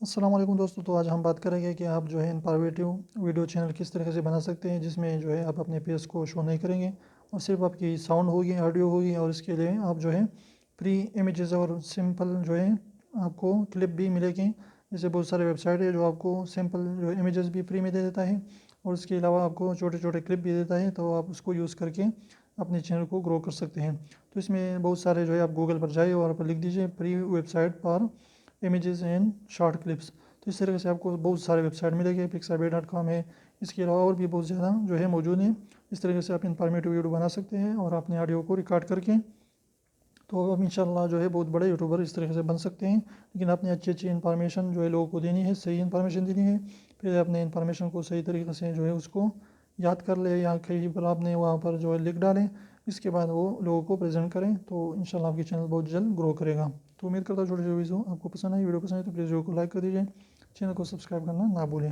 अस्सलाम वालेकुम दोस्तों। तो आज हम बात करेंगे कि आप जो है इन्फॉर्मेटिव वीडियो चैनल किस तरीके से बना सकते हैं, जिसमें जो है आप अपने फेस को शो नहीं करेंगे और सिर्फ आपकी साउंड होगी, ऑडियो होगी। और इसके लिए आप जो है फ्री इमेजेस और सिंपल जो है आपको क्लिप भी मिलेगी। जैसे बहुत सारे वेबसाइट है जो आपको सिंपल जो इमेजेस भी फ्री में दे देता है और इसके अलावा आपको छोटे छोटे क्लिप भी देता है, तो आप उसको यूज़ करके अपने चैनल को ग्रो कर सकते हैं। तो इसमें बहुत सारे जो है आप गूगल पर जाइए और आप लिख दीजिए फ्री वेबसाइट पर इमेजेस एंड शॉर्ट क्लिप्स। तो इस तरह से आपको बहुत सारे वेबसाइट मिलेंगे, pixabay.com है। इसके अलावा और भी बहुत ज़्यादा जो है मौजूद हैं। इस तरीके से आप इन्फॉर्मेटिव वीडियो बना सकते हैं और अपने ऑडियो को रिकॉर्ड करके तो अब इंशाल्लाह जो है बहुत बड़े यूट्यूबर इस तरीके से बन सकते हैं। लेकिन आपने अच्छी अच्छी इन्फॉर्मेशन जो है लोगों को देनी है, सही इन्फॉर्मेशन देनी है। फिर अपने इन्फॉर्मेशन को सही तरीके से जो है उसको याद कर ले या कहीं पर आपने वहाँ पर जो है लिख डालें। इसके बाद वो लोगों को प्रेजेंट करें तो इंशाल्लाह आपकी चैनल बहुत जल्द ग्रो करेगा। तो उम्मीद करता हूँ छोटी छोटी वीडियो आपको पसंद आई। वीडियो पसंद है तो प्लीज़ वीडियो को लाइक कर दीजिए, चैनल को सब्सक्राइब करना ना भूलें।